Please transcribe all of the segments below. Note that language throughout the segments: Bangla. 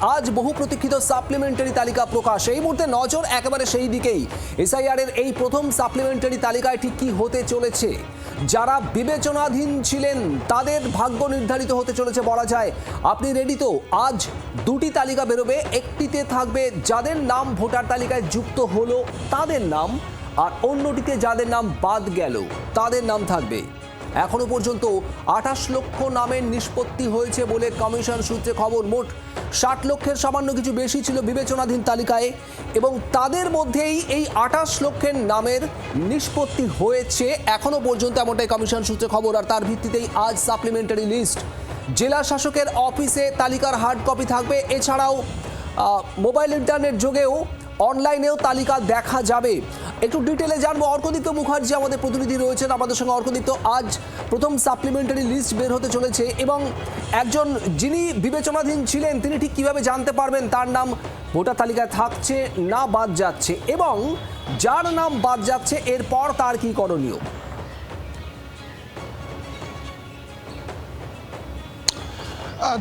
আজ বহু প্রতীক্ষিত সাপ্লিমেন্টারি তালিকা প্রকাশ। এই মুহূর্তে নজর একেবারে সেই দিকেই। এসআইআর এর এই প্রথম সাপ্লিমেন্টারি তালিকায় ঠিক কি হতে চলেছে, যারা বিবেচনাধীন ছিলেন তাদের ভাগ্য নির্ধারিত হতে চলেছে বলা যায়। আপনি রেডি তো? আজ দুটি তালিকা বেরোবে, একটিতে থাকবে যাদের নাম ভোটার তালিকায় যুক্ত হলো তাদের নাম, আর অন্যটিতে যাদের নাম বাদ গেল তাদের নাম থাকবে। এখনো পর্যন্ত 28 লক্ষ নামের নিষ্পত্তি হয়েছে বলে কমিশন সূত্রে খবর। মোট 60 লক্ষের সামান্য কিছু বেশি ছিল বিবেচনাধীন তালিকায়, এবং তাদের মধ্যেই এই 28 লক্ষের নামের নিষ্পত্তি হয়েছে এখনো পর্যন্ত, এমনটাই কমিশন সূত্রে খবর। আর তার ভিত্তিতেই আজ সাপ্লিমেন্টারি লিস্ট। জেলা শাসকের অফিসে তালিকার হার্ড কপি থাকবে, এছাড়াও মোবাইল ইন্টারনেট যোগেও অনলাইনেও তালিকা দেখা যাবে। একটু ডিটেলে জানবো, অর্কদীপ্ত মুখার্জি আমাদের প্রতিনিধি রয়েছেন আমাদের সঙ্গে। অর্কদীপ্ত, আজ প্রথম সাপ্লিমেন্টারি লিস্ট বের হতে চলেছে, এবং একজন যিনি বিবেচনাধীন ছিলেন তিনি ঠিক কিভাবে জানতে পারবেন তার নাম ভোটার তালিকায় থাকছে না বাদ যাচ্ছে, এবং যার নাম বাদ যাচ্ছে এরপর তার কি করণীয়?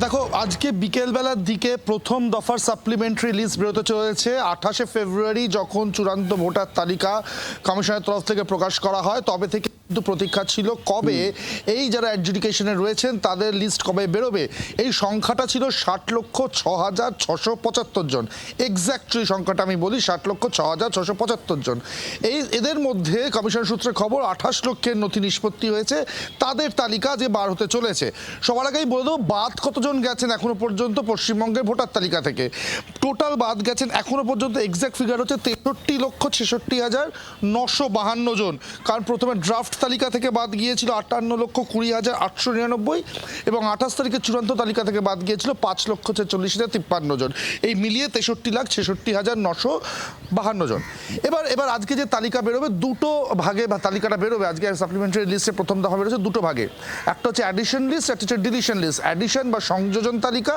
দেখো, আজকে বিকেলবেলার দিকে প্রথম দফার সাপ্লিমেন্টারি লিস্ট বেরোতে চলেছে। 28শে ফেব্রুয়ারি যখন চূড়ান্ত ভোটার তালিকা কমিশনের তরফ থেকে প্রকাশ করা হয়, তবে থেকে কিন্তু প্রতীক্ষা ছিল কবে এই যারা অ্যাডজুডিকেশনে রয়েছেন তাদের লিস্ট কবে বেরোবে। এই সংখ্যাটা ছিল 60,06,675 জন। এক্স্যাক্টলি সংখ্যাটা আমি বলি, 60,06,675 জন। এদের মধ্যে কমিশন সূত্রে খবর 28 লক্ষের নথি নিষ্পত্তি হয়েছে, তাদের তালিকা যে বার হতে চলেছে। সবার আগেই বলে দেবো, বাদ কতজন গেছেন এখনো পর্যন্ত পশ্চিমবঙ্গের ভোটার তালিকা থেকে। টোটাল বাদ গেছেন এখনো পর্যন্ত এক্স্যাক্ট ফিগার হচ্ছে 63,66,952 জন। কারণ প্রথমে ড্রাফট তালিকা থেকে বাদ গিয়েছিল 58,20,899, এবং 28 তারিখে চূড়ান্ত তালিকা থেকে বাদ গিয়েছিল 5,46,53 জন। এই মিলিয়ে 63,66,952 জন। এবার আজকে যে তালিকা বেরোবে দুটো ভাগে, বা তালিকাটা বেরোবে আজকে সাপ্লিমেন্টারি লিস্টে প্রথম দফা বেরোচ্ছে দুটো ভাগে। একটা হচ্ছে অ্যাডিশন লিস্ট, একটা হচ্ছে ডিলিশন লিস্ট। অ্যাডিশন বা সংযোজন তালিকা,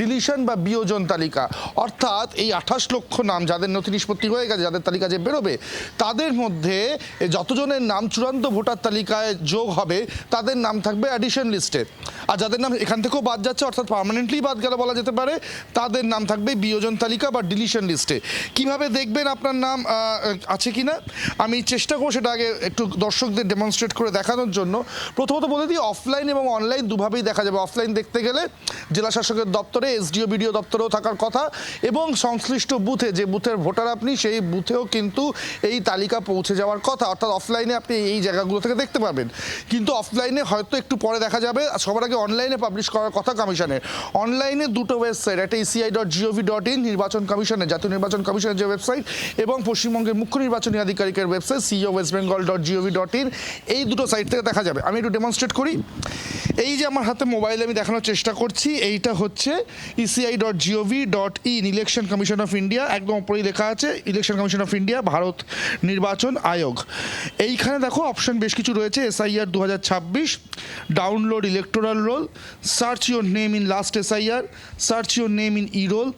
ডিলিশন বা বিয়োজন তালিকা। অর্থাৎ এই 28 লক্ষ নাম যাদের নথি নিষ্পত্তি হয়ে গেছে, যাদের তালিকা যে বেরোবে, তাদের মধ্যে যতজনের নাম চূড়ান্ত ভোটার তালিকায় যোগ হবে তাদের নাম থাকবে অ্যাডিশন লিস্টে। আর যাদের নাম এখান থেকেও বাদ যাচ্ছে, অর্থাৎ পার্মানেন্টলি বাদ গেল বলা যেতে পারে, তাদের নাম থাকবে বিয়োজন তালিকা বা ডিলিশন লিস্টে। কিভাবে দেখবেন আপনার নাম আছে কিনা, আমি চেষ্টা করব সেটা আগে একটু দর্শকদের ডেমনস্ট্রেট করে দেখানোর জন্য। প্রথমত বলে দিই, অফলাইন এবং অনলাইন দুভাবেই দেখা যাবে। অফলাইন দেখতে গেলে জেলা শাসকের দপ্তরে, এসডিও বিডিও দপ্তরেও থাকার কথা, এবং সংশ্লিষ্ট বুথে, যে বুথের ভোটার আপনি সেই বুথেও কিন্তু এই তালিকা পৌঁছে যাওয়ার কথা। অর্থাৎ অফলাইনে আপনি এই জায়গাগুলো থেকে দেখতে পাবেন, কিন্তু অফলাইনে হয়তো একটু পরে দেখা যাবে। সবার আগে অনলাইনে পাবলিশ করার কথা কমিশনের। অনলাইনে দুটো ওয়েবসাইট, একটা eci.gov.in নির্বাচন কমিশনের, জাতীয় নির্বাচন কমিশনের যে ওয়েবসাইট, এবং পশ্চিমবঙ্গের মুখ্য নির্বাচনী আধিকারিকের ওয়েবসাইট ceoWestBengal.gov.in, এই দুটো সাইট থেকে দেখা যাবে। আমি একটু ডেমনস্ট্রেট করি। এই যে আমার হাতে মোবাইলে আমি দেখানোর চেষ্টা করছি, এইটা হচ্ছে eci.gov.in, election commission of India. একদম উপরেই লেখা আছে election commission of India, Bharat নির্বাচন আয়োগ। এইখানে দেখো অপশন বেশ কিছু রয়েছে। SIR 2026, download electoral roll, search your name in last SIR, search your name in E roll,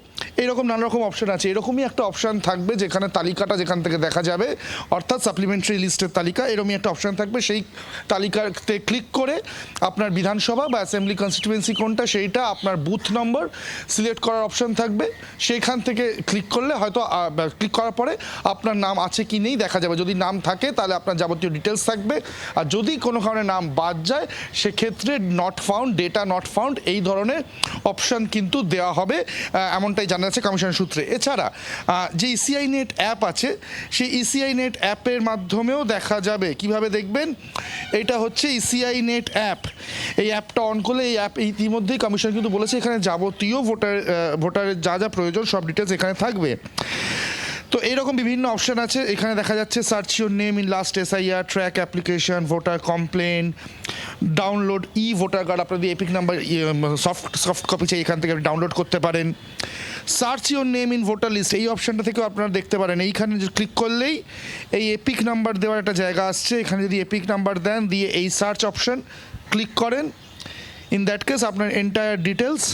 এইরকম নানা রকম অপশন আছে। এরকমই একটা অপশান থাকবে যেখানে তালিকাটা যেখান থেকে দেখা যাবে, অর্থাৎ সাপ্লিমেন্টারি লিস্টের তালিকা, এরকমই একটা অপশান থাকবে। সেই তালিকাতে ক্লিক করে আপনার বিধানসভা বা অ্যাসেম্বলি কনস্টিটুয়েন্সি কোনটা সেইটা, আপনার বুথ নম্বর সিলেক্ট করার অপশান থাকবে। সেইখান থেকে ক্লিক করলে হয়তো ক্লিক করার পরে আপনার নাম আছে কি নেই দেখা যাবে। যদি নাম থাকে তাহলে আপনার যাবতীয় ডিটেলস থাকবে, আর যদি কোনো কারণে নাম বাদ যায় সেক্ষেত্রে not found, data not found, এই ধরনের অপশান কিন্তু দেওয়া হবে, এমনটাই জানা যাচ্ছে কমিশন সূত্রে। এছাড়া যে ইসিআই নেট অ্যাপ আছে, সেই ইসিআই নেট অ্যাপের মাধ্যমেও দেখা যাবে। কিভাবে দেখবেন, এটা হচ্ছে ইসিআই নেট অ্যাপ। এই অ্যাপটা অন করলে, এই অ্যাপ ইতিমধ্যেই কমিশন কিন্তু বলেছে এখানে যাবতীয় ভোটারের যা যা প্রয়োজন সব ডিটেলস এখানে থাকবে। তো এইরকম বিভিন্ন অপশান আছে। এখানে দেখা যাচ্ছে search your name in last SIR, track application, voter complaint, download e voter card, আপনাদের এপিক নাম্বার সফট কপি চাই, এখান থেকে আপনি ডাউনলোড করতে পারেন। Search your name in voter list, এই অপশানটা থেকেও আপনারা দেখতে পারেন। এইখানে ক্লিক করলেই এই এপিক নাম্বার দেওয়ার একটা জায়গা আসছে। এখানে যদি এপিক নাম্বার দেন, দিয়ে এই সার্চ অপশান ক্লিক করেন, ইন দ্যাট কেস আপনার এন্টায়ার ডিটেলস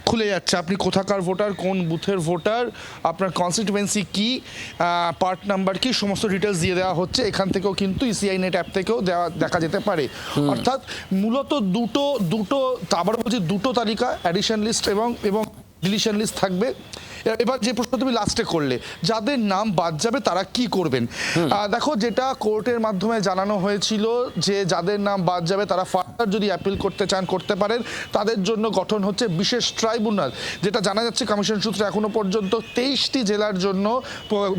খুলে যাচ্ছে। আপনি কোথাকার ভোটার, কোন বুথের ভোটার, আপনার কনস্টিটুয়েন্সি কি, পার্ট নাম্বার কি, সমস্ত ডিটেলস দিয়ে দেওয়া হচ্ছে। এখান থেকেও কিন্তু ইসিআই নেট অ্যাপ থেকেও দেখা যেতে পারে। অর্থাৎ মূলত দুটো আবার বলছি, দুটো তালিকা, অ্যাডিশন লিস্ট এবং ডিলিশন লিস্ট থাকবে। এবার যে প্রশ্ন তুমি লাস্টে করলে, যাদের নাম বাদ যাবে তারা কি করবেন, দেখো যেটা কোর্টের মাধ্যমে জানানো হয়েছিল যে যাদের নাম বাদ যাবে তারা ফার্দার যদি অ্যাপিল করতে চান করতে পারেন, তাদের জন্য গঠন হচ্ছে বিশেষ ট্রাইব্যুনাল। যেটা জানা যাচ্ছে কমিশন সূত্রে এখনো পর্যন্ত 23টি জেলার জন্য,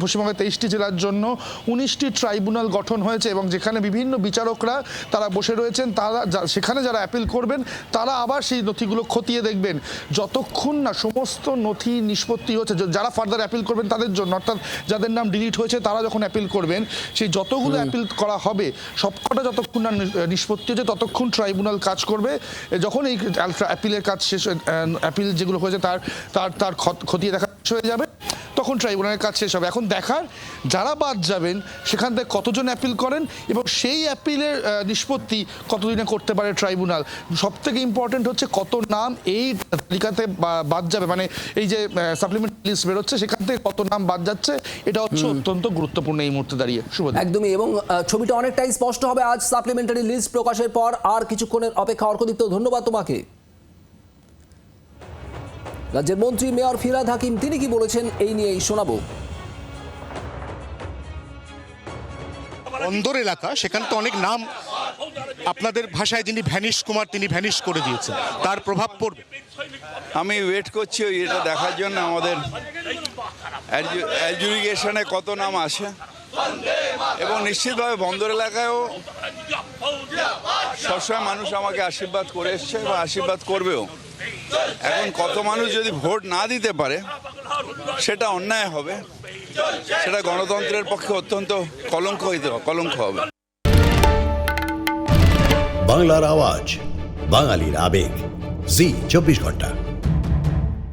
পশ্চিমবঙ্গের 23টি জেলার জন্য 19টি ট্রাইব্যুনাল গঠন হয়েছে এবং যেখানে বিভিন্ন বিচারকরা তারা বসে রয়েছেন, তারা সেখানে যারা অ্যাপিল করবেন তারা আবার সেই নথিগুলো খতিয়ে দেখবেন যতক্ষণ না সমস্ত নথি নিষ্পত্তি হচ্ছে। যারা ফার্দার অ্যাপিল করবেন তাদের জন্য, অর্থাৎ যাদের নাম ডিলিট হয়েছে তারা যখন অ্যাপিল করবেন, সেই যতগুলো অ্যাপিল করা হবে সবকটা যতক্ষণ না নিষ্পত্তি হচ্ছে ততক্ষণ ট্রাইব্যুনাল কাজ করবে। যখন এই অ্যাপিলের কাজ শেষ, অ্যাপিল যেগুলো হয়েছে তার খতিয়ে দেখা শেষ হয়ে যাবে, তখন ট্রাইব্যুনালের কাজ শেষ হবে। এখন দেখার যারা বাদ যাবেন সেখান থেকে কতজন অ্যাপিল করেন এবং সেই অ্যাপিলের নিষ্পত্তি কতদিনে করতে পারে ট্রাইব্যুনাল। সবথেকে ইম্পর্টেন্ট হচ্ছে কত নাম এই তালিকাতে বাদ যাবে, মানে এই যে সাপ্লিমেন্টারি লিস্ট বেরোচ্ছে সেখান থেকে কত নাম বাদ যাচ্ছে, এটা হচ্ছে অত্যন্ত গুরুত্বপূর্ণ এই মুহূর্তে দাঁড়িয়ে। শুভ একদমই, এবং ছবিটা অনেকটাই স্পষ্ট হবে আজ সাপ্লিমেন্টারি লিস্ট প্রকাশের পর। আর কিছুক্ষণের অপেক্ষা। অর্কদীপ্ত, ধন্যবাদ তোমাকে। রাজ্যের মন্ত্রী মেয়র ফিরহাদ হাকিম তিনি কি বলেছেন এই নিয়েই শোনাবো। বন্দর এলাকা, সেখানে তো অনেক নাম আপনাদের ভাষায় যিনি ভ্যানিশ কুমার তিনি ভ্যানিশ করে দিয়েছেন, তার প্রভাব পড়বে। আমি ওয়েট করছি এটা দেখার জন্য আমাদের অ্যাডজুডিকেশনে কত নাম আসে, এবং নিশ্চিতভাবে বন্দর এলাকায়ও সবসময় মানুষ আমাকে আশীর্বাদ করে এসছে বা আশীর্বাদ করবেও। এখন কত মানুষ যদি ভোট না দিতে পারে সেটা অন্যায় হবে, সেটা গণতন্ত্রের পক্ষে অত্যন্ত কলঙ্ক হবে। বাংলার আওয়াজ, বাঙালির আবেগ, জি 24 ঘন্টা।